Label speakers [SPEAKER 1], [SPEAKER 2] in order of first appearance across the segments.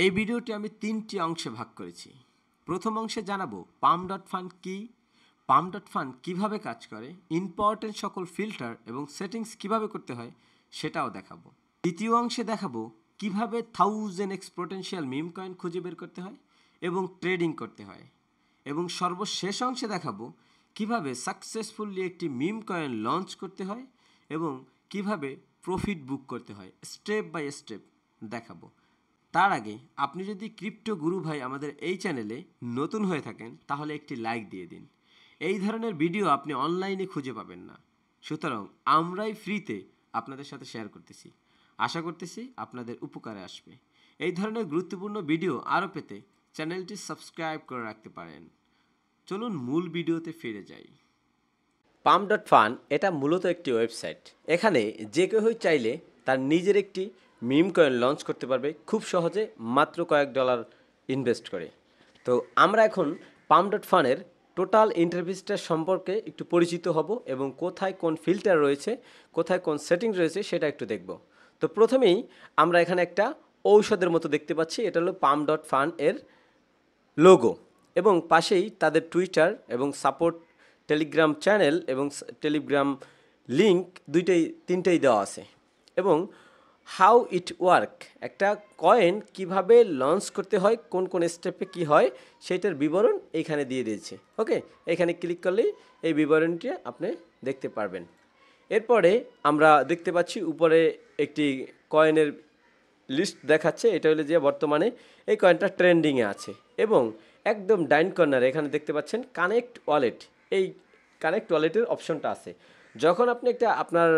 [SPEAKER 1] এই ভিডিওটি আমি 3টি অংশে ভাগ করেছি। প্রথম অংশে জানাবো pump.fun কি, pump.fun কিভাবে কাজ করে, ইম্পর্টেন্ট সকল ফিল্টার এবং সেটিংস কিভাবে করতে হয় সেটাও দেখাবো। দ্বিতীয় অংশে দেখাবো কিভাবে 1000x পোটেনশিয়াল মিম কয়েন খুঁজে বের করতে হয় এবং ট্রেডিং করতে হয়। এবং সর্বশেষ অংশে দেখাবো কিভাবে সাকসেসফুলি একটি মিম কয়েন লঞ্চ করতে হয় এবং কিভাবে প্রফিট বুক করতে হয়, স্টেপ বাই স্টেপ দেখাবো। তার আগে আপনি যদি ক্রিপ্টো গুরু ভাই আমাদের এই চ্যানেলে নতুন হয়ে থাকেন তাহলে একটি লাইক দিয়ে দিন। এই ধরনের ভিডিও আপনি অনলাইনে খুঁজে পাবেন না, সুতরাং আমরাই ফ্রিতে আপনাদের সাথে শেয়ার করতেছি। আশা করতেছি আপনাদের উপকারে আসবে। এই ধরনের গুরুত্বপূর্ণ ভিডিও আরও পেতে চ্যানেলটি সাবস্ক্রাইব করে রাখতে পারেন। চলুন মূল ভিডিওতে ফিরে যাই।
[SPEAKER 2] pump.fun এটা মূলত একটি ওয়েবসাইট। এখানে যে কেউ চাইলে তার নিজের একটি মিম কয়েন লঞ্চ করতে পারবে খুব সহজে, মাত্র কয়েক ডলার ইনভেস্ট করে। তো আমরা এখন pump.fun এর টোটাল ইন্টারফেসটা সম্পর্কে একটু পরিচিত হব এবং কোথায় কোন ফিল্টার রয়েছে, কোথায় কোন সেটিংস রয়েছে সেটা একটু দেখব। তো প্রথমেই আমরা এখানে একটা ঔষধের মতো দেখতে পাচ্ছি, এটা হলো pump.fun এর লোগো এবং পাশেই তাদের টুইটার এবং সাপোর্ট টেলিগ্রাম চ্যানেল এবং টেলিগ্রাম লিঙ্ক তিনটেই দেওয়া আছে। এবং হাউ ইট ওয়ার্ক, একটা কয়েন কিভাবে লঞ্চ করতে হয়, কোন কোন স্টেপে কি হয় সেটার বিবরণ এইখানে দিয়ে দিয়েছে। ওকে, এখানে ক্লিক করলেই এই বিবরণটি আপনি দেখতে পারবেন। এরপরে আমরা দেখতে পাচ্ছি উপরে একটি কয়েনের লিস্ট দেখাচ্ছে, এটা হলো যে বর্তমানে এই কয়েনটা ট্রেন্ডিংয়ে আছে। এবং একদম ডাইন কর্নারে এখানে দেখতে পাচ্ছেন কানেক্ট ওয়ালেট, এই কানেক্ট ওয়ালেটের অপশনটা আছে। যখন আপনি একটা আপনার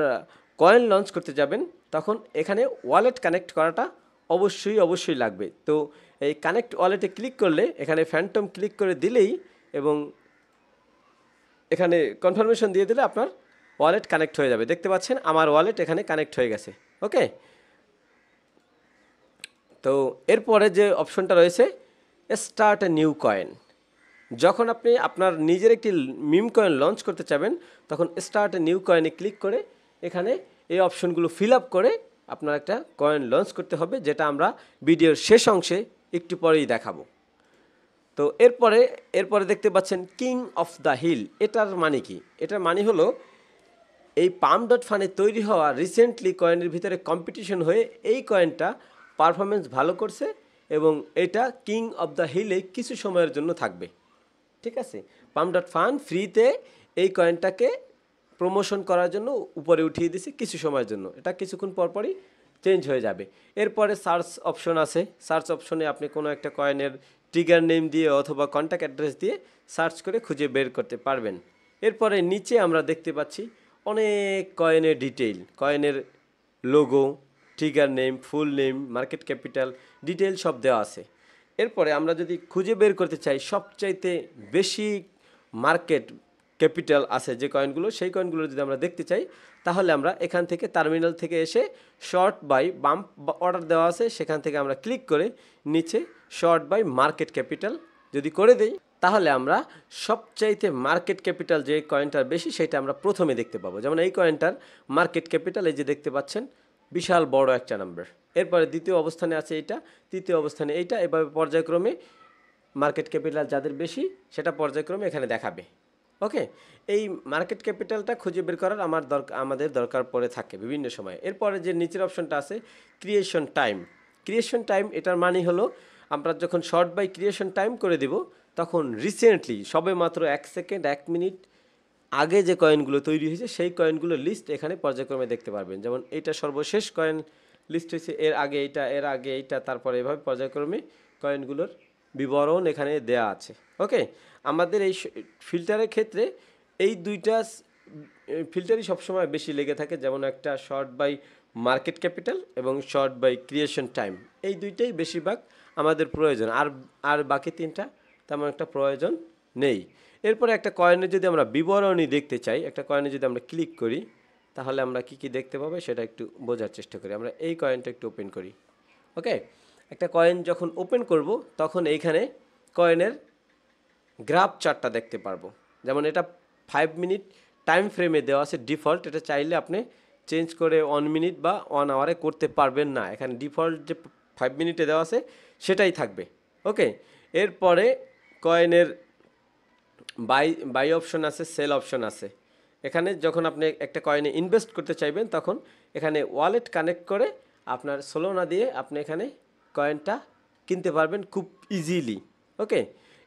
[SPEAKER 2] কয়েন লঞ্চ করতে যাবেন তখন এখানে ওয়ালেট কানেক্ট করাটা অবশ্যই লাগবে। তো এই কানেক্ট ওয়ালেটে ক্লিক করলে এখানে ফ্যান্টম ক্লিক করে দিলেই এবং এখানে কনফার্মেশন দিয়ে দিলে আপনার ওয়ালেট কানেক্ট হয়ে যাবে। দেখতে পাচ্ছেন আমার ওয়ালেট এখানে কানেক্ট হয়ে গেছে। ওকে, তো এরপরে যে অপশনটা রয়েছে স্টার্ট এ নিউ কয়েন, যখন আপনি আপনার নিজের একটি মিম কয়েন লঞ্চ করতে চাবেন তখন স্টার্ট এ নিউ কয়েনে ক্লিক করে এখানে এই অপশনগুলো ফিল আপ করে আপনার একটা কয়েন লঞ্চ করতে হবে, যেটা আমরা ভিডিওর শেষ অংশে একটু পরেই দেখাবো। তো এরপরে দেখতে পাচ্ছেন কিং অফ দ্য হিল, এটার মানে কি? এটার মানে হলো এই pump.fun তৈরি হওয়া রিসেন্টলি কয়েনের ভিতরে কম্পিটিশন হয়ে এই কয়েনটা পারফরমেন্স ভালো করছে এবং এটা কিং অফ দ্য হিলে কিছু সময়ের জন্য থাকবে। ঠিক আছে, pump.fun ফ্রিতে এই কয়েনটাকে প্রমোশন করার জন্য উপরে উঠিয়ে দিছে কিছু সময়ের জন্য, এটা কিছুক্ষণ পরপরই চেঞ্জ হয়ে যাবে। এরপরে সার্চ অপশন আছে, সার্চ অপশনে আপনি কোনো একটা কয়েনের ট্রিগার নেম দিয়ে অথবা কন্ট্যাক্ট অ্যাড্রেস দিয়ে সার্চ করে খুঁজে বের করতে পারবেন। এরপরে নিচে আমরা দেখতে পাচ্ছি অনেক কয়েনের ডিটেইল, কয়েনের logo, trigger name, full name, market capital detail সব দেওয়া আছে। এরপরে আমরা যদি খুঁজে বের করতে চাই সবচাইতে বেশি মার্কেট ক্যাপিটাল আছে যে কয়েনগুলো, সেই কয়েনগুলো যদি আমরা দেখতে চাই তাহলে আমরা এখান থেকে টার্মিনাল থেকে এসে শর্ট বাই বাম্প অর্ডার দেওয়া আছে, সেখান থেকে আমরা ক্লিক করে নিচে শর্ট বাই মার্কেট ক্যাপিটাল যদি করে দেই তাহলে আমরা সবচাইতে মার্কেট ক্যাপিটাল যে কয়েনটার বেশি সেটা আমরা প্রথমে দেখতে পাবো। যেমন এই কয়েনটার মার্কেট ক্যাপিটাল এই যে দেখতে পাচ্ছেন বিশাল বড় একটা নাম্বার। এরপরে দ্বিতীয় অবস্থানে আছে এইটা, তৃতীয় অবস্থানে এইটা, এভাবে পর্যায়ক্রমে মার্কেট ক্যাপিটাল যাদের বেশি সেটা পর্যায়ক্রমে এখানে দেখাবে। ওকে, এই মার্কেট ক্যাপিটালটা খুঁজে বের করার আমাদের দরকার পড়ে থাকে বিভিন্ন সময়। এরপরে যে নিচের অপশনটা আছে ক্রিয়েশন টাইম, ক্রিয়েশন টাইম এটার মানে হলো আমরা যখন শর্ট বাই ক্রিয়েশন টাইম করে দেব তখন রিসেন্টলি সবে মাত্র 1 সেকেন্ড 1 মিনিট আগে যে কয়েনগুলো তৈরি হয়েছে সেই কয়েনগুলোর লিস্ট এখানে পর্যায়ক্রমে দেখতে পারবেন। যেমন এইটা সর্বশেষ কয়েন লিস্ট হয়েছে, এর আগে এইটা, তারপরে এভাবে পর্যায়ক্রমে কয়েনগুলোর বিবরণ এখানে দেয়া আছে। ওকে, আমাদের এই ফিল্টারের ক্ষেত্রে এই দুইটা ফিল্টারই সবসময় বেশি লেগে থাকে, যেমন একটা শর্ট বাই মার্কেট ক্যাপিটাল এবং শর্ট বাই ক্রিয়েশন টাইম, এই দুইটাই বেশিরভাগ আমাদের প্রয়োজন, আর বাকি তিনটা তেমন একটা প্রয়োজন নেই। এরপরে একটা কয়েনের যদি আমরা বিবরণী দেখতে চাই, একটা কয়েনে যদি আমরা ক্লিক করি তাহলে আমরা কি দেখতে পাবো সেটা একটু বোঝার চেষ্টা করি। আমরা এই কয়েনটা একটু ওপেন করি। ওকে, একটা কয়েন যখন ওপেন করব তখন এইখানে কয়েনের গ্রাফ চার্টটা দেখতে পারবো। যেমন এটা 5 মিনিট টাইম ফ্রেমে দেওয়া আছে ডিফল্ট, এটা চাইলে আপনি চেঞ্জ করে 1 মিনিট বা 1 আওয়ারে করতে পারবেন না। এখানে ডিফল্ট যে 5 মিনিটে দেওয়া আছে সেটাই থাকবে। ওকে, এরপরে কয়েনের বাই অপশন আছে, সেল অপশন আছে। এখানে যখন আপনি একটা কয়েনে ইনভেস্ট করতে চাইবেন তখন এখানে ওয়ালেট কানেক্ট করে আপনার সোলোনা দিয়ে আপনি এখানে কয়েনটা কিনতে পারবেন খুব ইজিলি। ওকে,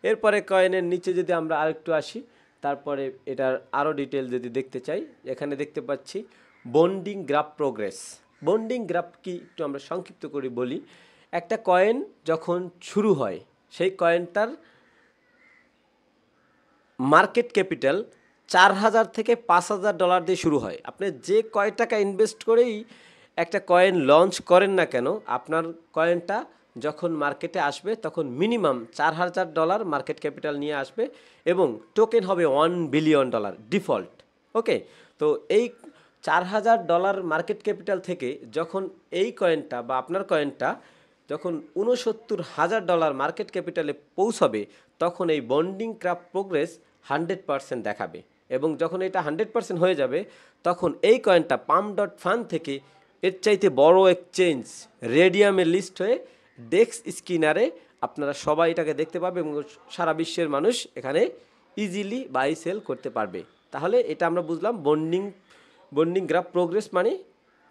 [SPEAKER 2] এরপরে কয়েনের নিচে যদি আমরা আরেকটু আসি, তারপরে এটার আরও ডিটেল যদি দেখতে চাই, এখানে দেখতে পাচ্ছি bonding graph progress. Bonding graph কি একটু আমরা সংক্ষিপ্ত করে বলি। একটা কয়েন যখন শুরু হয় সেই কয়েনটার মার্কেট ক্যাপিটাল 4,000 থেকে $5,000 দিয়ে শুরু হয়। আপনি যে কয় টাকা ইনভেস্ট করেই একটা কয়েন লঞ্চ করেন না কেন, আপনার কয়েনটা যখন মার্কেটে আসবে তখন মিনিমাম $4,000 মার্কেট ক্যাপিটাল নিয়ে আসবে এবং টোকেন হবে $1 বিলিয়ন ডিফল্ট। ওকে, তো এই $4,000 মার্কেট ক্যাপিটাল থেকে যখন এই কয়েনটা বা আপনার কয়েনটা যখন $69,000 মার্কেট ক্যাপিটালে পৌঁছাবে তখন এই বন্ডিং গ্রাফ প্রোগ্রেস 100% দেখাবে। এবং যখন এটা 100% হয়ে যাবে তখন এই কয়েনটা পাম.ফান থেকে এর চাইতে বড় এক্সচেঞ্জ রেডিয়ামে লিস্ট হয়ে ডেক্স স্কিনারে আপনারা সবাই এটাকে দেখতে পাবে এবং সারা বিশ্বের মানুষ এখানে ইজিলি বাই সেল করতে পারবে। তাহলে এটা আমরা বুঝলাম বন্ডিং গ্রাফ প্রোগ্রেস মানে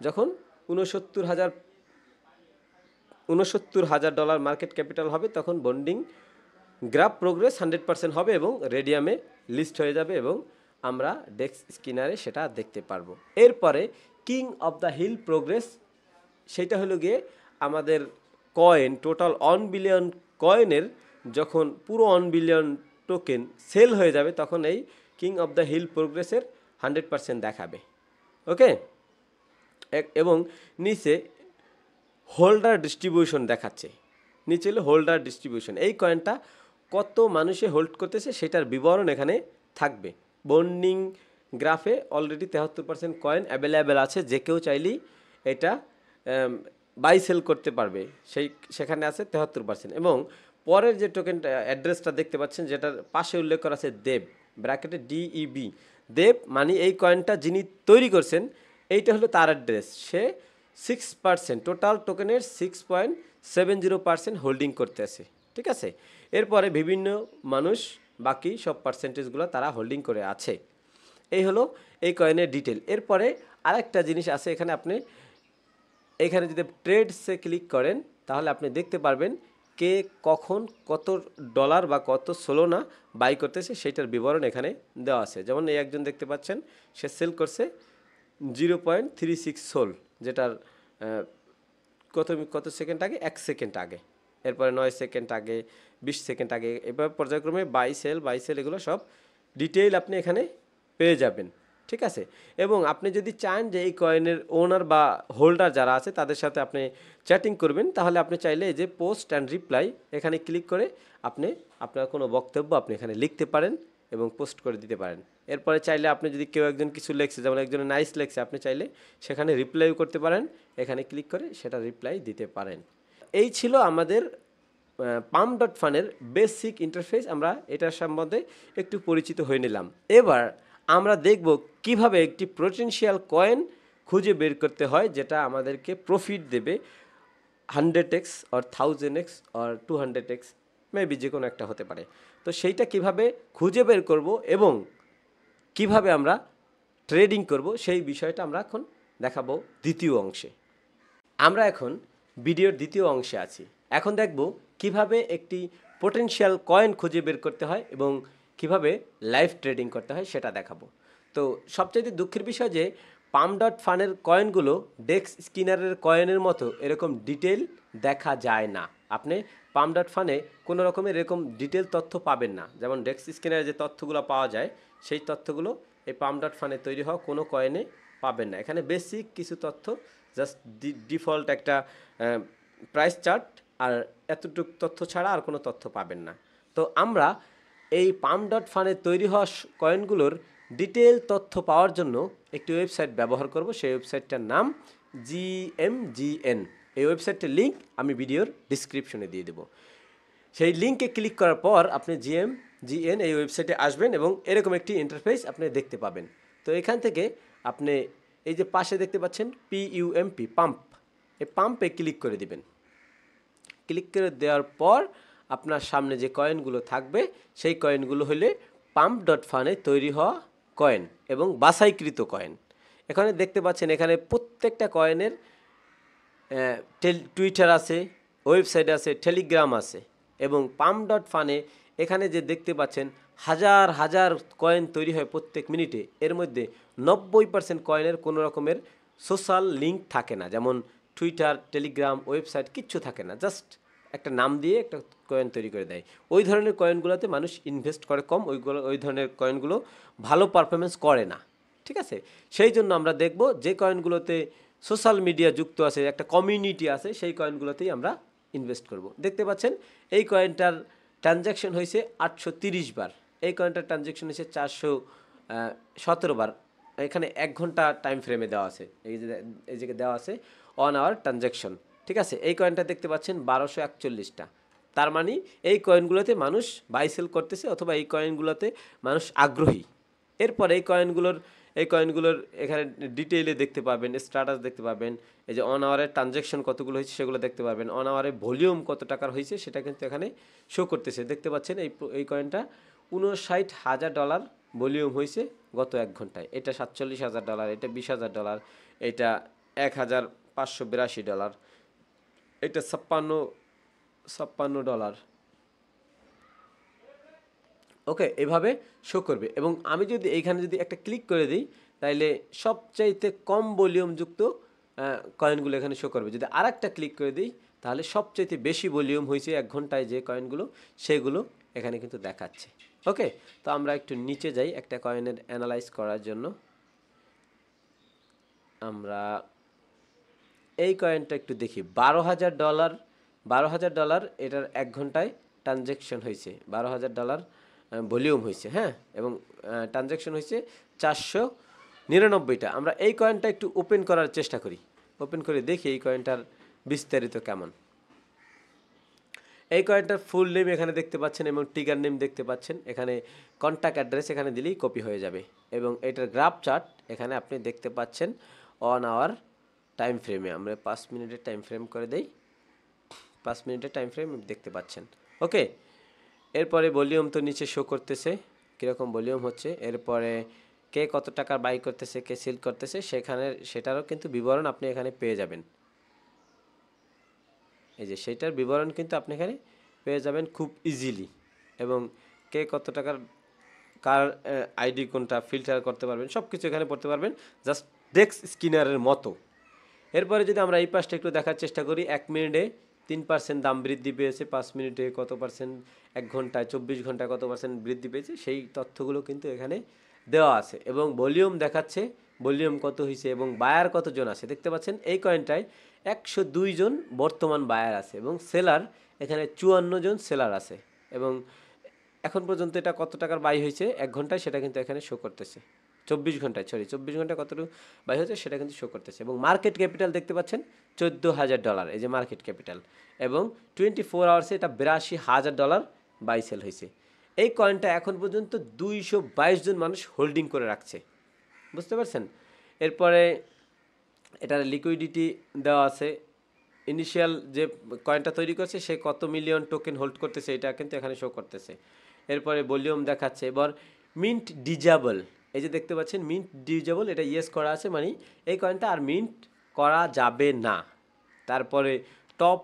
[SPEAKER 2] যখন $69,000 মার্কেট ক্যাপিটাল হবে তখন বন্ডিং গ্রাফ প্রোগ্রেস 100% হবে এবং রেডিয়ামে লিস্ট হয়ে যাবে এবং আমরা ডেক্স স্কিনারে সেটা দেখতে পারবো। এরপরে king of the hill progress, সেটা হলো গিয়ে আমাদের কয়েন টোটাল 1 বিলিয়ন কয়েনের যখন পুরো 1 বিলিয়ন টোকেন সেল হয়ে যাবে তখন এই কিং অফ দ্য হিল প্রোগ্রেসের 100% দেখাবে। ওকে, এবং নিচে হোল্ডার ডিস্ট্রিবিউশন দেখাচ্ছে। নিচে হলো হোল্ডার ডিস্ট্রিবিউশন, এই কয়েনটা কত মানুষে হোল্ড করতেছে সেটার বিবরণ এখানে থাকবে। বন্ডিং গ্রাফে অলরেডি 73% কয়েন অ্যাভেলেবেল আছে, যে কেউ চাইলেই এটা বাই সেল করতে পারবে, সেখানে আছে 73%। এবং পরের যে টোকেনটা অ্যাড্রেসটা দেখতে পাচ্ছেন যেটার পাশে উল্লেখ করা আছে দেব, ব্র্যাকেটে DEB, দেব মানে এই কয়েনটা যিনি তৈরি করছেন এইটা হলো তার অ্যাড্রেস। সে 6% টোটাল টোকেনের 6.70% হোল্ডিং করতে আছে। ঠিক আছে, এরপরে বিভিন্ন মানুষ বাকি সব পার্সেন্টেজগুলো তারা হোল্ডিং করে আছে। এই হলো এই কয়েনের ডিটেল। এরপরে আরেকটা জিনিস আছে এখানে, আপনি এখানে যদি ট্রেডসে ক্লিক করেন তাহলে আপনি দেখতে পারবেন কে কখন কত ডলার বা কত সোলোনা বাই করতেছে সেটার বিবরণ এখানে দেওয়া আছে। যেমন এই একজন দেখতে পাচ্ছেন সে সেল করছে 0.36 সোল, যেটার কত সেকেন্ড আগে, 1 সেকেন্ড আগে, এরপরে 9 সেকেন্ড আগে, 20 সেকেন্ড আগে, এভাবে পর্যায়ক্রমে বাই সেল এগুলো সব ডিটেইল আপনি এখানে পেয়ে যাবেন। ঠিক আছে, এবং আপনি যদি চান যে এই কয়েনের ওনার বা হোল্ডার যারা আছে তাদের সাথে আপনি চ্যাটিং করবেন তাহলে আপনি চাইলে এই যে পোস্ট অ্যান্ড রিপ্লাই এখানে ক্লিক করে আপনি আপনার কোনো বক্তব্য আপনি এখানে লিখতে পারেন এবং পোস্ট করে দিতে পারেন। এরপরে চাইলে আপনি যদি কেউ একজন কিছু লেখছে, যেমন একজনের নাইস লেখছে, আপনি চাইলে সেখানে রিপ্লাইও করতে পারেন, এখানে ক্লিক করে সেটা রিপ্লাই দিতে পারেন। এই ছিল আমাদের পাম.ফানের বেসিক ইন্টারফেস। আমরা এটার সম্বন্ধে একটু পরিচিত হয়ে নিলাম। এবার আমরা দেখব কিভাবে একটি পোটেনশিয়াল কয়েন খুঁজে বের করতে হয় যেটা আমাদেরকে প্রফিট দেবে 100x or 1000x or 200x, maybe যে কোনো একটা হতে পারে। তো সেইটা কিভাবে খুঁজে বের করব এবং কিভাবে আমরা ট্রেডিং করব সেই বিষয়টা আমরা এখন দেখাবো দ্বিতীয় অংশে। আমরা এখন ভিডিওর দ্বিতীয় অংশে আছি। এখন দেখব কিভাবে একটি পোটেনশিয়াল কয়েন খুঁজে বের করতে হয় এবং কিভাবে লাইভ ট্রেডিং করতে হয় সেটা দেখাবো। তো সবচেয়ে দুঃখের বিষয় যে পাম.ফানের কয়েনগুলো ডেক্স স্কিনারের কয়েনের মতো এরকম ডিটেল দেখা যায় না। আপনি পাম.ফানে কোনো রকমের এরকম ডিটেল তথ্য পাবেন না। যেমন ডেক্স স্কিনারে যে তথ্যগুলো পাওয়া যায় সেই তথ্যগুলো এই পাম.ফানে তৈরি হওয়া কোনো কয়েনে পাবেন না। এখানে বেসিক কিছু তথ্য, জাস্ট ডিফল্ট একটা প্রাইস চার্ট, আর এতটুকু তথ্য ছাড়া আর কোনো তথ্য পাবেন না। তো আমরা এই পাম.ফানে তৈরি হওয়া কয়েনগুলোর ডিটেল তথ্য পাওয়ার জন্য একটি ওয়েবসাইট ব্যবহার করব। সেই ওয়েবসাইটটার নাম GMGN। এই ওয়েবসাইটটার লিঙ্ক আমি ভিডিওর ডিসক্রিপশনে দিয়ে দেবো। সেই লিঙ্কে ক্লিক করার পর আপনি GMGN এই ওয়েবসাইটে আসবেন এবং এরকম একটি ইন্টারফেস আপনি দেখতে পাবেন। তো এখান থেকে আপনি এই যে পাশে দেখতে পাচ্ছেন PUMP, পাম্প, এই পাম্পে ক্লিক করে দিবেন। ক্লিক করে দেওয়ার পর আপনার সামনে যে কয়েনগুলো থাকবে সেই কয়েনগুলো হলে pump.fun-এ তৈরি হওয়া কয়েন এবং বাছাইকৃত কয়েন। এখানে দেখতে পাচ্ছেন এখানে প্রত্যেকটা কয়েনের টুইটার আছে, ওয়েবসাইট আছে, টেলিগ্রাম আছে এবং pump.fun-এ এখানে যে দেখতে পাচ্ছেন হাজার হাজার কয়েন তৈরি হয় প্রত্যেক মিনিটে। এর মধ্যে 90% কয়েনের কোনো রকমের সোশ্যাল লিঙ্ক থাকে না, যেমন টুইটার, টেলিগ্রাম, ওয়েবসাইট কিচ্ছু থাকে না, জাস্ট একটা নাম দিয়ে একটা কয়েন তৈরি করে দেয়। ওই ধরনের কয়েনগুলোতে মানুষ ইনভেস্ট করে কম, ওই ধরনের কয়েনগুলো ভালো পারফরমেন্স করে না, ঠিক আছে। সেই জন্য আমরা দেখব যে কয়েনগুলোতে সোশ্যাল মিডিয়া যুক্ত আছে, একটা কমিউনিটি আছে, সেই কয়েনগুলোতেই আমরা ইনভেস্ট করব। দেখতে পাচ্ছেন এই কয়েনটার ট্রানজ্যাকশন হয়েছে 830 বার, এই কয়েনটার ট্রানজ্যাকশন হয়েছে 417 বার। এখানে 1 ঘন্টা টাইম ফ্রেমে দেওয়া আছে, এই যে দেওয়া আছে 1 আওয়ার ট্রানজ্যাকশন, ঠিক আছে। এই কয়েনটা দেখতে পাচ্ছেন 1241টা, তার মানে এই কয়েনগুলোতে মানুষ বাই সেল করতেছে অথবা এই কয়েনগুলোতে মানুষ আগ্রহী। এরপর এই কয়েনগুলোর এখানে ডিটেইলে দেখতে পাবেন, স্ট্যাটাস দেখতে পাবেন, এই যে 1 আওয়ারের ট্রানজ্যাকশন কতগুলো হয়েছে সেগুলো দেখতে পাবেন, 1 আওয়ারের ভলিউম কত টাকার হয়েছে সেটা কিন্তু এখানে শো করতেছে। দেখতে পাচ্ছেন এই কয়েনটা $59,000 ভলিউম হয়েছে গত 1 ঘন্টায়, এটা $47,000, এটা $20,000, এটা $1,582, এটা $56 ওকে, এভাবে শো করবে। এবং আমি যদি এইখানে যদি একটা ক্লিক করে দিই তাহলে সবচাইতে কম ভলিউমযুক্ত কয়েনগুলো এখানে শো করবে। যদি আর একটা ক্লিক করে দিই তাহলে সবচাইতে বেশি ভলিউম হয়েছে 1 ঘন্টায় যে কয়েনগুলো সেগুলো এখানে কিন্তু দেখাচ্ছে। ওকে, তো আমরা একটু নিচে যাই একটা কয়েনের অ্যানালাইজ করার জন্য। আমরা এই কয়েনটা একটু দেখি, $12,000 এটার 1 ঘন্টায় ট্রানজ্যাকশন হয়েছে, $12,000 ভলিউম হয়েছে, হ্যাঁ, এবং ট্রানজ্যাকশন হয়েছে 499টা। আমরা এই কয়েনটা একটু ওপেন করার চেষ্টা করি, ওপেন করে দেখি এই কয়েনটার বিস্তারিত কেমন। এই কয়েনটার ফুল নেম এখানে দেখতে পাচ্ছেন এবং টিগার নেম দেখতে পাচ্ছেন, এখানে কন্ট্যাক্ট অ্যাড্রেস এখানে দিলেই কপি হয়ে যাবে। এবং এটার গ্রাফ চার্ট এখানে আপনি দেখতে পাচ্ছেন 1 আওয়ার টাইম ফ্রেমে। আমরা 5 মিনিটের টাইম ফ্রেম করে দেই, 5 মিনিটের টাইম ফ্রেম দেখতে পাচ্ছেন। ওকে, এরপরে ভলিউম তো নিচে শো করতেছে কীরকম ভলিউম হচ্ছে, এরপরে কে কত টাকার বাই করতেছে, কে সেল করতেছে সেটারও কিন্তু বিবরণ আপনি এখানে পেয়ে যাবেন। এই যে সেইটার বিবরণ কিন্তু আপনি এখানে পেয়ে যাবেন খুব ইজিলি, এবং কে কত টাকার কার আইডি কোনটা ফিল্টার করতে পারবেন, সব কিছু এখানে পড়তে পারবেন, জাস্ট ডেস্ক স্ক্যানারের মতো। এরপরে যদি আমরা এই পাশটা একটু দেখার চেষ্টা করি, 1 মিনিটে 3% দাম বৃদ্ধি পেয়েছে, 5 মিনিটে কত পার্সেন্ট, 1 ঘন্টায় 24 ঘন্টায় কত পার্সেন্ট বৃদ্ধি পেয়েছে, সেই তথ্যগুলো কিন্তু এখানে দেওয়া আছে। এবং ভলিউম দেখাচ্ছে, ভলিউম কত হয়েছে এবং বায়ার কতজন আছে। দেখতে পাচ্ছেন এই কয়েনটায় 102 জন বর্তমান বায়ার আছে এবং সেলার এখানে 54 জন সেলার আছে। এবং এখন পর্যন্ত এটা কত টাকার বাই হয়েছে 1 ঘন্টায় সেটা কিন্তু এখানে শো করতেছে, 24 ঘন্টায় কতটুকু বাই হয়েছে সেটা কিন্তু শো করতেছে। এবং মার্কেট ক্যাপিটাল দেখতে পাচ্ছেন $14,000, এই যে মার্কেট ক্যাপিটাল, এবং 24 আওয়ার্সে এটা $82,000 বাই সেল হয়েছে। এই কয়েনটা এখন পর্যন্ত 222 জন মানুষ হোল্ডিং করে রাখছে, বুঝতে পারছেন। এরপরে এটার লিকুইডিটি দেওয়া আছে, ইনিশিয়াল যে কয়েনটা তৈরি করছে সে কত মিলিয়ন টোকেন হোল্ড করতেছে এটা কিন্তু এখানে শো করতেছে। এরপরে ভলিউম দেখাচ্ছে। এবার মিন্ট ডিজেবল, এই যে দেখতে পাচ্ছেন মিন্ট ডিজেবল, এটা ইয়েস করা আছে, মানে এই কয়েনটা আর মিন্ট করা যাবে না। তারপরে টপ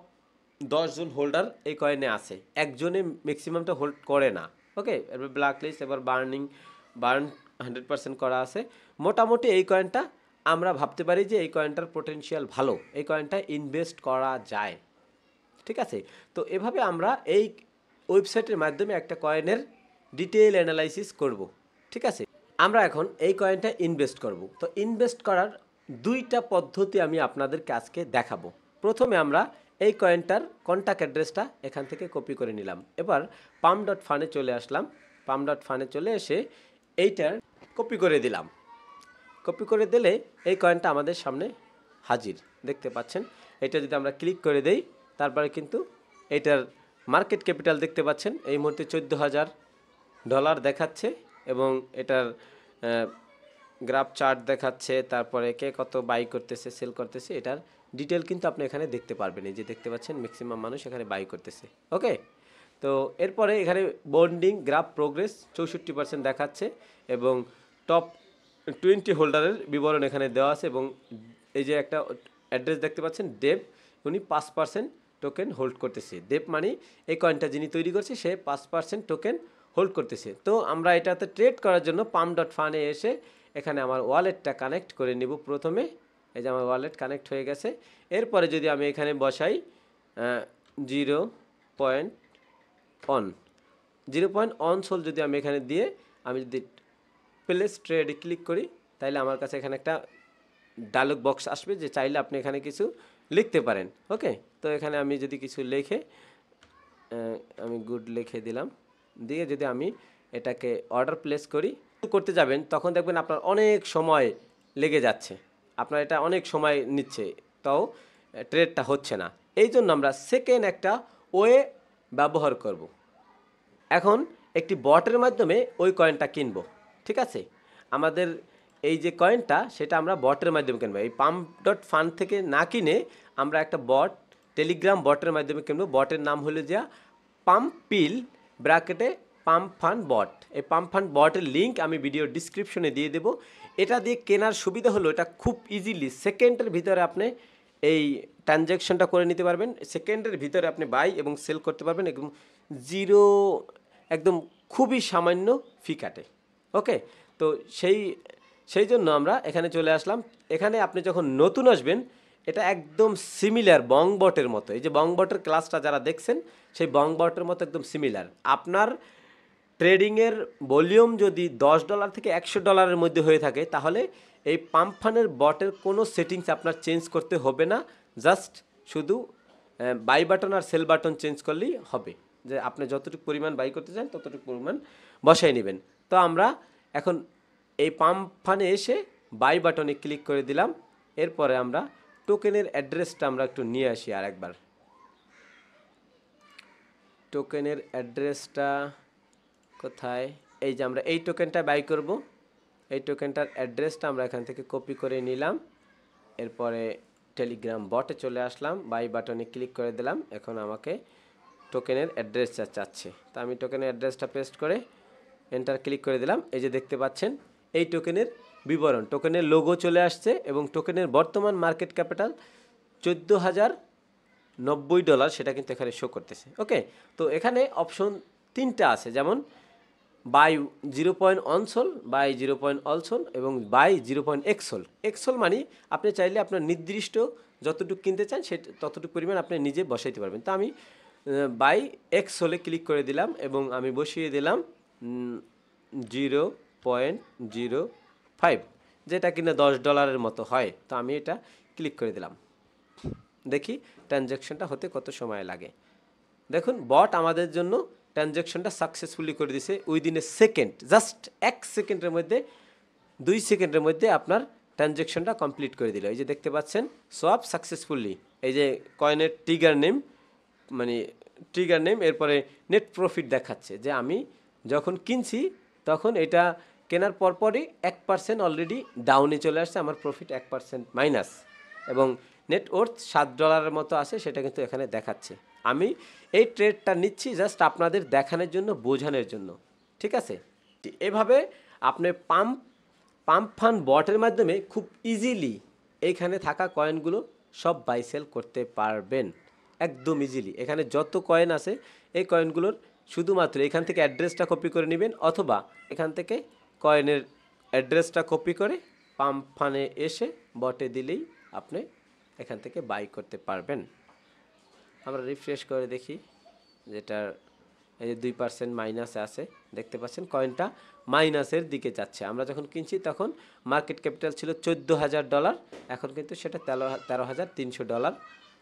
[SPEAKER 2] 10 জন হোল্ডার এই কয়েনে আছে, একজনে ম্যাক্সিমামটা হোল্ড করে না। ওকে, এরপর ব্ল্যাক লিস্ট, এবার বার্ন 100% করা আছে। মোটামুটি এই কয়েনটা আমরা ভাবতে পারি যে এই কয়েনটার পোটেনশিয়াল ভালো, এই কয়েনটা ইনভেস্ট করা যায়, ঠিক আছে। তো এভাবে আমরা এই ওয়েবসাইটের মাধ্যমে একটা কয়েনের ডিটেইল অ্যানালাইসিস করব, ঠিক আছে। আমরা এখন এই কয়েনটা ইনভেস্ট করব। তো ইনভেস্ট করার 2টা পদ্ধতি আমি আপনাদেরকে আজকে দেখাবো। প্রথমে আমরা এই কয়েনটার কন্ট্যাক্ট অ্যাড্রেসটা এখান থেকে কপি করে নিলাম। এবার pump.fun-এ চলে আসলাম, pump.fun-এ চলে এসে এইটার কপি করে দিলাম। কপি করে দিলে এই কয়েনটা আমাদের সামনে হাজির, দেখতে পাচ্ছেন। এটা যদি আমরা ক্লিক করে দেই তারপরে কিন্তু এটার মার্কেট ক্যাপিটাল দেখতে পাচ্ছেন এই মুহূর্তে $14,000 দেখাচ্ছে, এবং এটার গ্রাফ চার্ট দেখাচ্ছে, তারপরে কে কত বাই করতেছে সেল করতেছে এটার ডিটেল কিন্তু আপনি এখানে দেখতে পারবেন। এই যে দেখতে পাচ্ছেন ম্যাক্সিমাম মানুষ এখানে বাই করতেছে। ওকে, তো এরপরে এখানে বন্ডিং গ্রাফ প্রোগ্রেস 64% দেখাচ্ছে এবং টপ 20 হোল্ডারের বিবরণ এখানে দেওয়া আছে এবং এই যে একটা অ্যাড্রেস দেখতে পাচ্ছেন ডেভ, উনি 5% টোকেন হোল্ড করতেছে। ডেভ মানে এই কয়েনটা যিনি তৈরি করছে সে 5% টোকেন হোল্ড করতেছে। তো আমরা এটাতে ট্রেড করার জন্য pump.fun-এ এসে এখানে আমার ওয়ালেটটা কানেক্ট করে নিব প্রথমে। এই যে আমার ওয়ালেট কানেক্ট হয়ে গেছে। এরপরে যদি আমি এখানে বসাই 0.1 সোল যদি আমি এখানে দিয়ে আমি যদি প্লেস ট্রেডে ক্লিক করি তাহলে আমার কাছে এখানে একটা ডায়লগ বক্স আসবে যে চাইলে আপনি এখানে কিছু লিখতে পারেন। ওকে, তো এখানে আমি যদি কিছু লিখে আমি গুড লিখে দিলাম, দিয়ে যদি আমি এটাকে অর্ডার প্লেস করতে যাবেন তখন দেখবেন আপনার অনেক সময় লেগে যাচ্ছে, আপনার এটা অনেক সময় নিচ্ছে, তাও ট্রেডটা হচ্ছে না। এই জন্য আমরা সেকেন্ড একটা ওয়ে ব্যবহার করব। এখন একটি বটের মাধ্যমে ওই কয়েনটা কিনবো। ঠিক আছে, আমাদের এই যে কয়েনটা সেটা আমরা বটের মাধ্যমে কিনবো। এই pump.fun থেকে না কিনে আমরা একটা বট, টেলিগ্রাম বটের মাধ্যমে কিনবো। বটের নাম হলো যে পাম্পিল ব্র্যাকেটে পাম্পফান বট। এই পাম্পফান বটের লিঙ্ক আমি ভিডিও ডিসক্রিপশনে দিয়ে দেবো। এটা দিয়ে কেনার সুবিধা হলো এটা খুব ইজিলি সেকেন্ডের ভিতরে আপনি এই ট্রানজ্যাকশনটা করে নিতে পারবেন। সেকেন্ডের ভিতরে আপনি বাই এবং সেল করতে পারবেন একদম জিরো, একদম খুবই সামান্য ফি কাটে। ওকে, তো সেই জন্য আমরা এখানে চলে আসলাম। এখানে আপনি যখন নতুন আসবেন এটা একদম সিমিলার বংবটের মতো। এই যে বংবটের ক্লাসটা যারা দেখছেন সেই বংবটের মতো একদম সিমিলার। আপনার ট্রেডিংয়ের ভলিউম যদি $10 থেকে $100 মধ্যে হয়ে থাকে তাহলে এই পাম্পফানের বটের কোনো সেটিংস আপনার চেঞ্জ করতে হবে না। জাস্ট শুধু বাই বাটন আর সেল বাটন চেঞ্জ করলেই হবে, যে আপনি যতটুকু পরিমাণ বাই করতে চান ততটুকু পরিমাণ বসাই নেবেন। তো আমরা এখন এই পাম্পফানে এসে বাই বাটনে ক্লিক করে দিলাম। এরপরে আমরা টোকেনের অ্যাড্রেসটা আমরা একটু নিয়ে আসি আরেকবার। টোকেনের অ্যাড্রেসটা কোথায়? এই যে আমরা এই টোকেনটা বাই করব, এই টোকেনটার অ্যাড্রেসটা আমরা এখান থেকে কপি করে নিলাম। এরপরে টেলিগ্রাম বটে চলে আসলাম, বাই বাটনে ক্লিক করে দিলাম। এখন আমাকে টোকেনের অ্যাড্রেসটা চাচ্ছে, তো আমি টোকেনের অ্যাড্রেসটা পেস্ট করে এন্টার ক্লিক করে দিলাম। এই যে দেখতে পাচ্ছেন এই টোকেনের বিবরণ, টোকেনের লোগো চলে আসছে এবং টোকেনের বর্তমান মার্কেট ক্যাপিটাল $14,090 সেটা কিন্তু এখানে শো করতেছে। ওকে, তো এখানে অপশন 3টা আছে, যেমন বাই 0.1 সোল, বাই 0.1 সোল এবং buy 0.x sol. X sol মানে আপনি চাইলে আপনার নির্দিষ্ট যতটুকু কিনতে চান সে ততটুকু পরিমাণ আপনি নিজে বসাইতে পারবেন। তো আমি বাই এক্স সোলে ক্লিক করে দিলাম এবং আমি বসিয়ে দিলাম 0.05, যেটা কিনা $10 মতো হয়। তো আমি এটা ক্লিক করে দিলাম, দেখি ট্রানজ্যাকশনটা হতে কত সময় লাগে। দেখুন বট আমাদের জন্য ট্রানজ্যাকশনটা সাকসেসফুলি করে দিছে উইদিন এ সেকেন্ড, জাস্ট 1 সেকেন্ডের মধ্যে 2 সেকেন্ডের মধ্যে আপনার ট্রানজ্যাকশনটা কমপ্লিট করে দিল। এই যে দেখতে পাচ্ছেন সোয়াপ সাকসেসফুলি, এই যে কয়েনের ট্রিগার নেম এরপরে নেট প্রফিট দেখাচ্ছে যে আমি যখন কিনছি তখন এটা কেনার পরপরই 1% অলরেডি ডাউনে চলে আসছে, আমার প্রফিট 1% মাইনাস এবং নেট ওর্থ $7 মতো আছে, সেটা কিন্তু এখানে দেখাচ্ছে। আমি এই ট্রেডটা নিচ্ছি জাস্ট আপনাদের দেখানোর জন্য, বোঝানোর জন্য। ঠিক আছে, এভাবে আপনি পাম্পফান বটের মাধ্যমে খুব ইজিলি এইখানে থাকা কয়েনগুলো সব বাই সেল করতে পারবেন একদম ইজিলি। এখানে যত কয়েন আছে এই কয়েনগুলোর শুধুমাত্র এখান থেকে অ্যাড্রেসটা কপি করে নেবেন, অথবা এখান থেকে কয়েনের অ্যাড্রেসটা কপি করে পাম্পফানে এসে বটে দিলেই আপনি এখান থেকে বাই করতে পারবেন। আমরা রিফ্রেশ করে দেখি, যেটার এই যে 2% মাইনাসে আছে, দেখতে পাচ্ছেন কয়েনটা মাইনাসের দিকে যাচ্ছে। আমরা যখন কিনছি তখন মার্কেট ক্যাপিটাল ছিল $14,000, এখন কিন্তু সেটা $13,300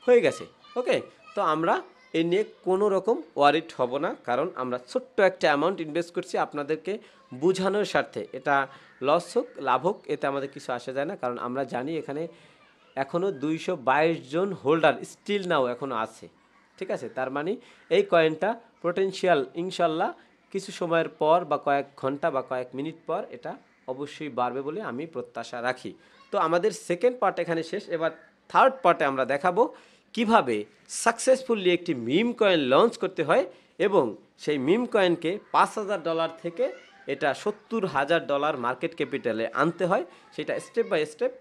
[SPEAKER 2] হয়ে গেছে। ওকে, তো আমরা এই নিয়ে কোনো রকম ওয়ারিড হব না, কারণ আমরা ছোট্ট একটা অ্যামাউন্ট ইনভেস্ট করছি আপনাদেরকে বোঝানোর স্বার্থে। এটা লস হোক লাভ হোক এতে আমাদের কিছু আসে যায় না, কারণ আমরা জানি এখানে এখনও 222 জন হোল্ডার স্টিল নাও এখনও আছে। ঠিক আছে, তার মানে এই কয়েনটা পোটেনশিয়াল ইনশাল্লাহ কিছু সময়ের পর বা কয়েক ঘন্টা বা কয়েক মিনিট পর এটা অবশ্যই বাড়বে বলে আমি প্রত্যাশা রাখি। তো আমাদের সেকেন্ড পার্ট এখানে শেষ। এবার থার্ড পার্টে আমরা দেখাবো কিভাবে সাকসেসফুলি একটি মিম কয়েন লঞ্চ করতে হয় এবং সেই মিম কয়েনকে $5,000 থেকে এটা $70,000 মার্কেট ক্যাপিটালে আনতে হয়, সেটা স্টেপ বাই স্টেপ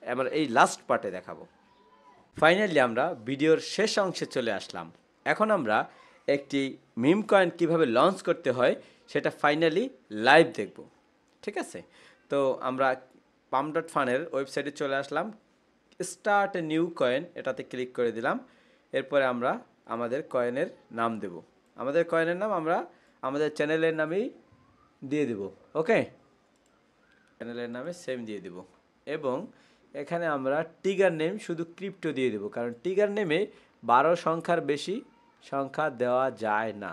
[SPEAKER 2] আমরা এই লাস্ট পার্টে দেখাবো। ফাইনালি আমরা ভিডিওর শেষ অংশে চলে আসলাম। এখন আমরা একটি মিম কয়েন কীভাবে লঞ্চ করতে হয় সেটা ফাইনালি লাইভ দেখব। ঠিক আছে, তো আমরা pump.fun-এর ওয়েবসাইটে চলে আসলাম। স্টার্ট এ নিউ কয়েন এটাতে ক্লিক করে দিলাম। এরপরে আমরা আমাদের কয়েনের নাম দেব। আমাদের কয়েনের নাম আমরা আমাদের চ্যানেলের নামেই দিয়ে দেব। ওকে, চ্যানেলের নামে সেম দিয়ে দেব এবং এখানে আমরা টিগার নেম শুধু ক্রিপ্টো দিয়ে দেব, কারণ টিগার নেমে 12 সংখ্যার বেশি সংখ্যা দেওয়া যায় না,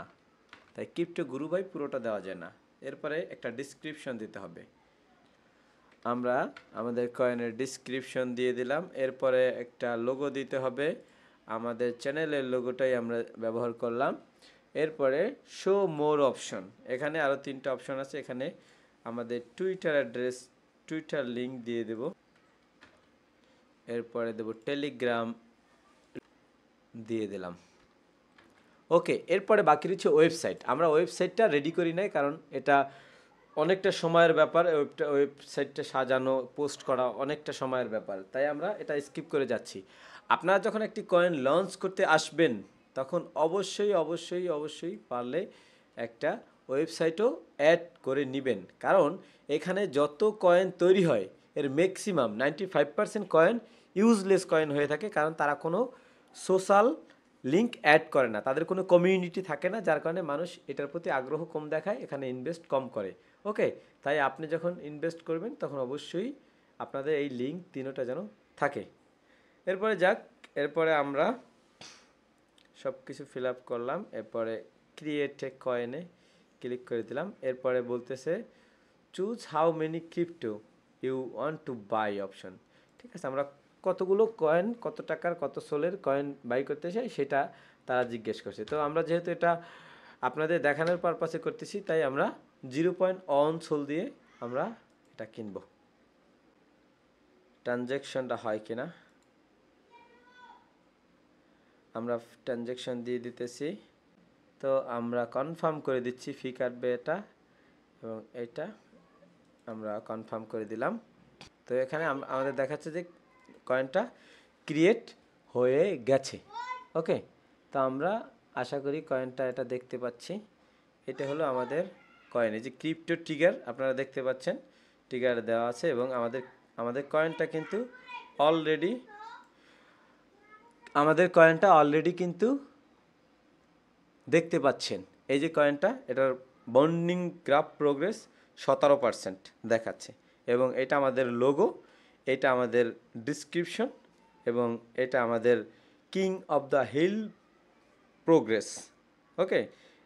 [SPEAKER 2] তাই ক্রিপ্টো গুরু ভাই পুরোটা দেওয়া যায় না। এরপরে একটা ডিসক্রিপশন দিতে হবে। আমরা আমাদের কয়েনের ডিসক্রিপশন দিয়ে দিলাম। এরপরে একটা লোগো দিতে হবে, আমাদের চ্যানেলের লোগোটাই আমরা ব্যবহার করলাম। এরপরে শো মোর অপশন, এখানে আরও 3টা অপশন আছে। এখানে আমাদের টুইটার অ্যাড্রেস, টুইটার লিঙ্ক দিয়ে দেব। এরপরে দেব টেলিগ্রাম দিয়ে দিলাম। ওকে, এরপরে বাকি রয়েছে ওয়েবসাইট। আমরা ওয়েবসাইটটা রেডি করি নাই, কারণ এটা অনেকটা সময়ের ব্যাপার। ওয়েবসাইটটা সাজানো, পোস্ট করা অনেকটা সময়ের ব্যাপার, তাই আমরা এটা স্কিপ করে যাচ্ছি। আপনারা যখন একটি কয়েন লঞ্চ করতে আসবেন তখন অবশ্যই পারলে একটা ওয়েবসাইটও অ্যাড করে নেবেন, কারণ এখানে যত কয়েন তৈরি হয় এর ম্যাক্সিমাম 95% কয়েন ইউজলেস কয়েন হয়ে থাকে, কারণ তারা কোনো সোশ্যাল লিঙ্ক অ্যাড করে না, তাদের কোনো কমিউনিটি থাকে না, যার কারণে মানুষ এটার প্রতি আগ্রহ কম দেখায়, এখানে ইনভেস্ট কম করে। ওকে, তাই আপনি যখন ইনভেস্ট করবেন তখন অবশ্যই আপনাদের এই লিঙ্ক তিনোটা যেন থাকে। এরপরে এরপরে আমরা সব কিছু ফিল আপ করলাম। এরপরে ক্রিয়েট এ কয়েনে ক্লিক করে দিলাম। এরপরে বলতেছে choose how many crypto you want to buy option. ঠিক আছে, আমরা কতগুলো কয়েন, কত টাকার, কত সোলের কয়েন বাই করতে চাই সেটা তারা জিজ্ঞেস করছে। তো আমরা যেহেতু এটা আপনাদের দেখানোর পারপাসে করতেছি, তাই আমরা 0.1 সোল দিয়ে আমরা এটা কিনব। ট্রানজ্যাকশনটা হয় কিনা আমরা ট্রানজ্যাকশন দিয়ে দিতেছি। তো আমরা কনফার্ম করে দিচ্ছি, ফি কাটবে এটা এবং এটা আমরা কনফার্ম করে দিলাম। তো এখানে আমাদের দেখাচ্ছে যে কয়েনটা ক্রিয়েট হয়ে গেছে। ওকে, তো আমরা আশা করি কয়েনটা এটা দেখতে পাচ্ছি। এটা হলো আমাদের কয়েন, এই যে ক্রিপ্টো ট্রিগার আপনারা দেখতে পাচ্ছেন, ট্রিগার দেওয়া আছে এবং আমাদের কয়েনটা কিন্তু অলরেডি কিন্তু দেখতে পাচ্ছেন। এই যে কয়েনটা, এটার বন্ডিং গ্রাফ প্রোগ্রেস 17% দেখাচ্ছে এবং এটা আমাদের লোগো, এটা আমাদের ডিসক্রিপশন এবং এটা আমাদের king of the hill progress. Okay,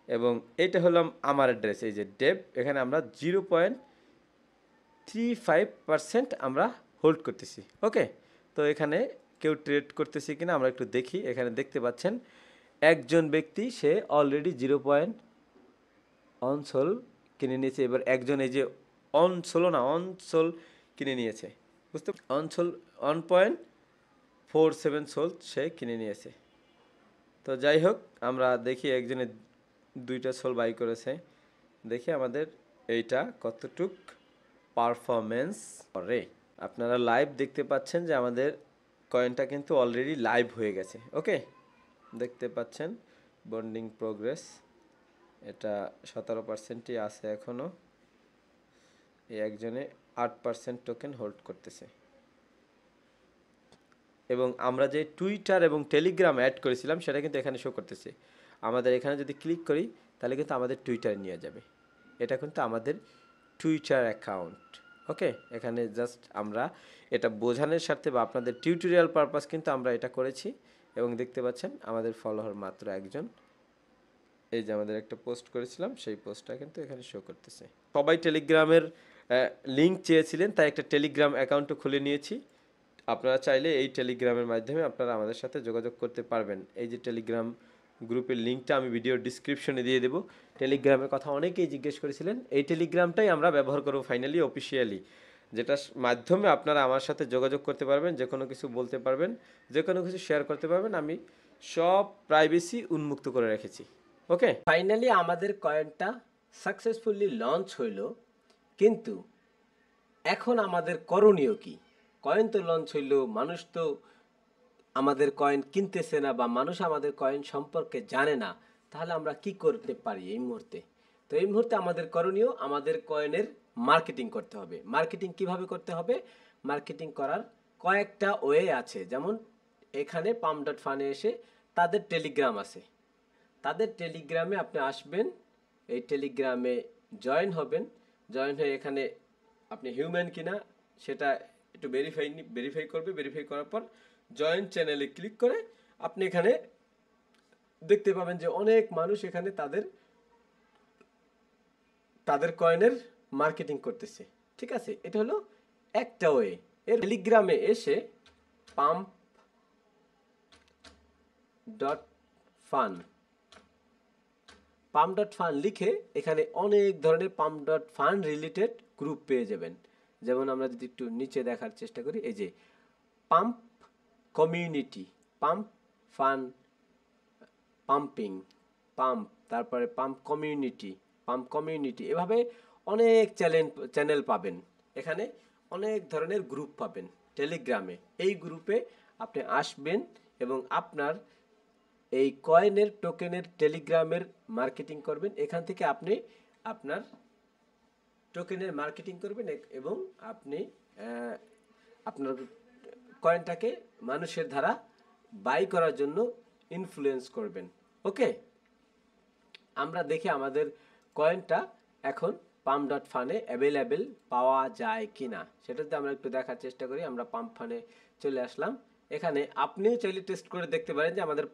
[SPEAKER 2] এবং এইটা হলো আমার অ্যাড্রেস, এই যে ডেপ, এখানে আমরা 0.35% আমরা হোল্ড করতেছি। ওকে, তো এখানে কেউ ট্রেড করতেছি কিনা আমরা একটু দেখি। এখানে দেখতে পাচ্ছেন একজন ব্যক্তি, সে অলরেডি 0.1 সোল কিনে নিয়েছে। এবার একজন এই যে অন সোল কিনে নিয়েছে, বুঝতে 1.47 সোল সে কিনে নিয়েছে। তো যাই হোক, আমরা দেখি একজনে 2টা সোল বাই করেছে, দেখি আমাদের এইটা কতটুক পারফরমেন্স করে। আপনারা লাইভ দেখতে পাচ্ছেন যে আমাদের কয়েনটা কিন্তু অলরেডি লাইভ হয়ে গেছে। ওকে, দেখতে পাচ্ছেন বন্ডিং প্রোগ্রেস, এটা 17%ই আছে এখনও। এই একজনে 8% টোকেন হোল্ড করতেছে এবং আমরা যে টুইটার এবং টেলিগ্রাম অ্যাড করেছিলাম সেটা কিন্তু এখানে শো করতেছে। আমাদের এখানে যদি ক্লিক করি তাহলে কিন্তু আমাদের টুইটারে নিয়ে যাবে। এটা কিন্তু আমাদের টুইটার অ্যাকাউন্ট। ওকে, এখানে জাস্ট আমরা এটা বোঝানোর স্বার্থে বা আপনাদের টিউটোরিয়াল পারপাস কিন্তু আমরা এটা করেছি এবং দেখতে পাচ্ছেন আমাদের ফলোয়ার মাত্র একজন। এই যে আমাদের একটা পোস্ট করেছিলাম সেই পোস্টটা কিন্তু এখানে শো করতেছে। সবাই টেলিগ্রামের লিঙ্ক চেয়েছিলেন, তাই একটা টেলিগ্রাম অ্যাকাউন্টও খুলে নিয়েছি। আপনারা চাইলে এই টেলিগ্রামের মাধ্যমে আপনারা আমাদের সাথে যোগাযোগ করতে পারবেন। এই যে টেলিগ্রাম গ্রুপের লিঙ্কটা আমি ভিডিওর ডিসক্রিপশনে দিয়ে দেবো। টেলিগ্রামের কথা অনেকেই জিজ্ঞেস করেছিলেন, এই টেলিগ্রামটাই আমরা ব্যবহার করবো ফাইনালি অফিসিয়ালি। যেটার মাধ্যমে আপনারা আমার সাথে যোগাযোগ করতে পারবেন, যে কোনো কিছু বলতে পারবেন, যে কোনো কিছু শেয়ার করতে পারবেন। আমি সব প্রাইভেসি উন্মুক্ত করে রেখেছি। ওকে, ফাইনালি আমাদের কয়েনটা সাকসেসফুলি লঞ্চ হইল, কিন্তু এখন আমাদের করণীয় কি? কয়েন তো লঞ্চ হইল, মানুষ তো আমাদের কয়েন কিনতেছে না বা মানুষ আমাদের কয়েন সম্পর্কে জানে না, তাহলে আমরা কি করতে পারি এই মুহূর্তে? তো এই মুহূর্তে আমাদের করণীয়, আমাদের কয়েনের মার্কেটিং করতে হবে। মার্কেটিং কিভাবে করতে হবে? মার্কেটিং করার কয়েকটা ওয়ে আছে। যেমন এখানে পাম্প ডট ফানে এসে তাদের টেলিগ্রাম আছে, তাদের টেলিগ্রামে আপনি আসবেন, এই টেলিগ্রামে জয়েন হবেন। জয়েন হয়ে এখানে আপনি হিউম্যান কিনা সেটা একটু ভেরিফাই করবে। ভেরিফাই করার পর জয়েন চ্যানেলে ক্লিক করে আপনি এখানে দেখতে পাবেন যে অনেক মানুষ এখানে তাদের তাদের কয়েনের মার্কেটিং করতেছে। ঠিক আছে, এটা হলো একটা ওয়ে। এর টেলিগ্রামে এসে pump dot fun pump dot fun লিখে এখানে অনেক ধরনের pump dot fun related group পেয়ে যাবেন। যেমন আমরা যদি একটু নিচে দেখার চেষ্টা করি, এই যে pump community, pump fun, pumping, pump, তারপরে পাম্প কমিউনিটি, এভাবে অনেক চ্যানেল পাবেন। এখানে অনেক ধরনের গ্রুপ পাবেন টেলিগ্রামে। এই গ্রুপে আপনি আসবেন এবং আপনার এই কয়েনের টোকেনের টেলিগ্রামের মার্কেটিং করবেন। এখান থেকে আপনি আপনার টোকেনের মার্কেটিং করবেন এবং আপনি আপনার কয়েনটাকে মানুষের দ্বারা বাই করার জন্য ইনফ্লুয়েন্স করবেন। ওকে, আমরা দেখি আমাদের কয়েনটা এখন পাম্প ডট ফানে অ্যাভেলেবেল পাওয়া যায় কিনা, সেটাতে আমরা একটু দেখার চেষ্টা করি। আমরা পাম্প ফানে চলে আসলাম। এখানে আপনিও চাইলে টেস্ট করে দেখতে পারেন যে আমাদের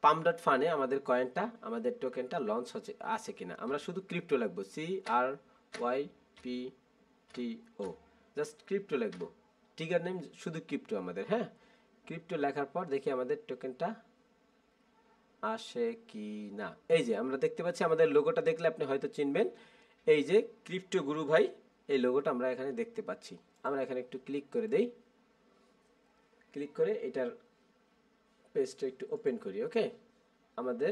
[SPEAKER 2] পাম্প ডট ফানে আমাদের কয়েনটা, আমাদের টোকেনটা লঞ্চ হচ্ছে আছে কিনা। আমরা শুধু ক্রিপ্টো লিখবো, CRYPTO, জাস্ট ক্রিপ্টো লিখবো। টিগার নেম শুধু ক্রিপ্টো আমাদের। হ্যাঁ, ক্রিপ্টো লেখার পর দেখি আমাদের টোকেনটা আসে কি না। এই যে আমরা দেখতে পাচ্ছি, আমাদের লোগোটা দেখলে আপনি হয়তো চিনবেন, এই যে ক্রিপ্টো গুরু ভাই, এই লোগোটা আমরা এখানে দেখতে পাচ্ছি। আমরা এখানে একটু ক্লিক করে দেই, ক্লিক করে এটার পেজটা একটু ওপেন করি। ওকে, আমাদের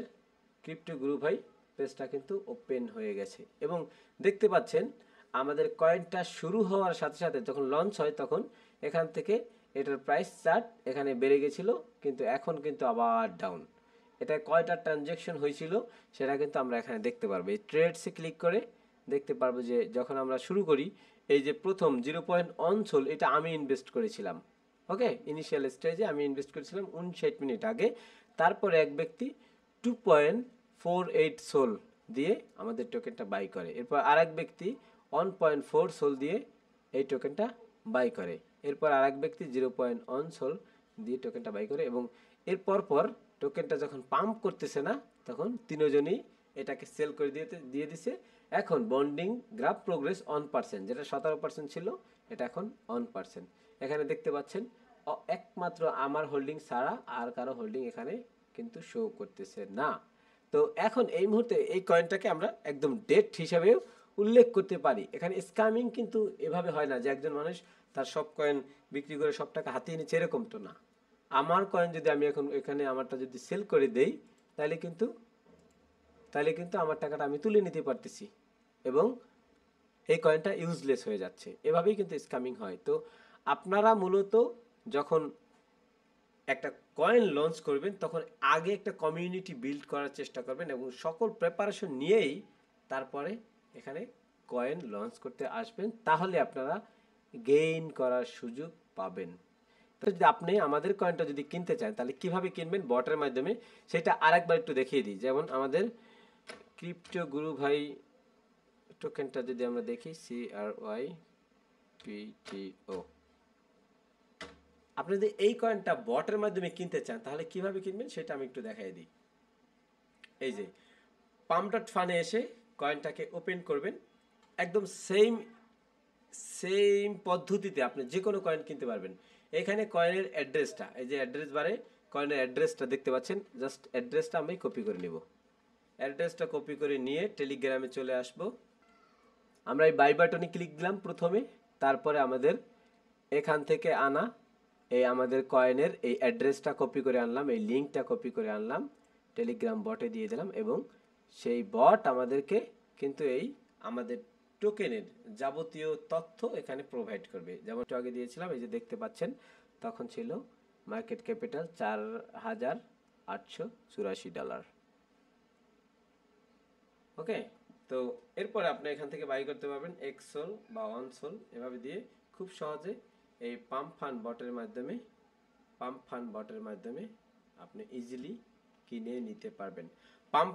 [SPEAKER 2] ক্রিপ্টো গুরু ভাই পেজটা কিন্তু ওপেন হয়ে গেছে এবং দেখতে পাচ্ছেন আমাদের কয়েনটা শুরু হওয়ার সাথে সাথে যখন লঞ্চ হয় তখন এখান থেকে এটার প্রাইস চার্ট এখানে বেড়ে গেছিল, কিন্তু এখন কিন্তু আবার ডাউন। এটা কয়টা ট্রানজ্যাকশন হয়েছিল সেটা কিন্তু আমরা এখানে দেখতে পারবো। এই ট্রেডসে ক্লিক করে দেখতে পারবো যে যখন আমরা শুরু করি, এই যে প্রথম 0.1 এটা আমি ইনভেস্ট করেছিলাম। ওকে, ইনিশিয়াল স্টেজে আমি ইনভেস্ট করেছিলাম 59 মিনিট আগে। তারপরে এক ব্যক্তি 2.48 সোল দিয়ে আমাদের টোকেনটা বাই করে। এরপর আরেক ব্যক্তি 1.4 সোল দিয়ে এই টোকেনটা বাই করে। এরপর আরেক ব্যক্তি 0.1 সোল দিয়ে টোকেনটা বাই করে এবং এরপর পর টোকেনটা যখন পাম্প করতেছে না তখন তিনজনই এটাকে সেল করে দিয়ে দিছে। এখন বন্ডিং গ্রাফ প্রোগ্রেস 1%, যেটা 17% ছিল, এটা এখন 1%। এখানে দেখতে পাচ্ছেন একমাত্র আমার হোল্ডিং ছাড়া আর কারো হোল্ডিং এখানে কিন্তু শো করতেছে না। তো এখন এই মুহূর্তে এই কয়েনটাকে আমরা একদম ডেট হিসাবেও উল্লেখ করতে পারি। এখানে স্ক্যামিং কিন্তু এভাবে হয় না যে একজন মানুষ তার সব কয়েন বিক্রি করে সব টাকা হাতিয়ে নিচ্ছে, এরকম তো না। আমার কয়েন যদি আমি এখন এখানে আমারটা যদি সেল করে দেই তাহলে কিন্তু আমার টাকাটা আমি তুলে নিতে পারতেছি এবং এই কয়েনটা ইউজলেস হয়ে যাচ্ছে। এভাবেই কিন্তু স্ক্যামিং হয়। তো আপনারা মূলত যখন একটা কয়েন লঞ্চ করবেন তখন আগে একটা কমিউনিটি বিল্ড করার চেষ্টা করবেন এবং সকল প্রিপারেশন নিয়েই তারপরে এখানে কয়েন লঞ্চ করতে আসবেন, তাহলে আপনারা গেইন করার সুযোগ পাবেন। তো যদি আপনি আমাদের কয়েনটা যদি কিনতে চান তাহলে কিভাবে কিনবেন বটের মাধ্যমে, সেটা আরেকবার একটু দেখিয়ে দিই। যেমন আমাদের ক্রিপ্টো গুরু ভাই টোকেনটা যদি আমরা দেখি, CRYPTO, আপনি যদি এই কয়েনটা বটের মাধ্যমে কিনতে চান তাহলে কিভাবে কিনবেন সেটা আমি একটু দেখাই দিই। এই যে পাম্প ডট ফানে এসে কয়েনটাকে ওপেন করবেন, একদম সেম পদ্ধতিতে আপনি যে কোনো কয়েন কিনতে পারবেন। এখানে কয়েনের অ্যাড্রেসটা, এই যে অ্যাড্রেস বারে কয়েনের অ্যাড্রেসটা দেখতে পাচ্ছেন, জাস্ট অ্যাড্রেসটা আমি কপি করে নিব। অ্যাড্রেসটা কপি করে নিয়ে টেলিগ্রামে চলে আসব। আমরা এই বাই বাটনে ক্লিক দিলাম প্রথমে, তারপরে আমাদের এখান থেকে আনা এই আমাদের কয়েনের এই অ্যাড্রেসটা কপি করে আনলাম, এই লিঙ্কটা কপি করে আনলাম, টেলিগ্রাম বটে দিয়ে দিলাম এবং সেই বট আমাদেরকে কিন্তু এই আমাদের টোকেনের যাবতীয় তথ্য এখানে প্রোভাইড করবে। যেমন একটু আগে দিয়েছিলাম, এই যে দেখতে পাচ্ছেন তখন ছিল মার্কেট ক্যাপিটাল $4,884। ওকে, তো এরপরে আপনি এখান থেকে বাই করতে পারবেন এক্সোল বা ওয়ানসোল, এভাবে দিয়ে খুব সহজে এই পাম্প ফান্ড বটের মাধ্যমে আপনি ইজিলি কিনে নিতে পারবেন। পাম্প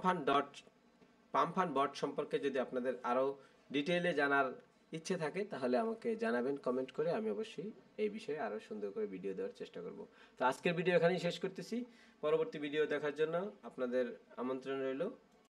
[SPEAKER 2] ফান্ড বট সম্পর্কে যদি আপনাদের আরও ডিটেইলে জানার ইচ্ছে থাকে তাহলে আমাকে জানাবেন কমেন্ট করে, আমি অবশ্যই এই বিষয়ে আরও সুন্দর করে ভিডিও দেওয়ার চেষ্টা করব। তো আজকের ভিডিও এখানেই শেষ করতেছি। পরবর্তী ভিডিও দেখার জন্য আপনাদের আমন্ত্রণ রইল।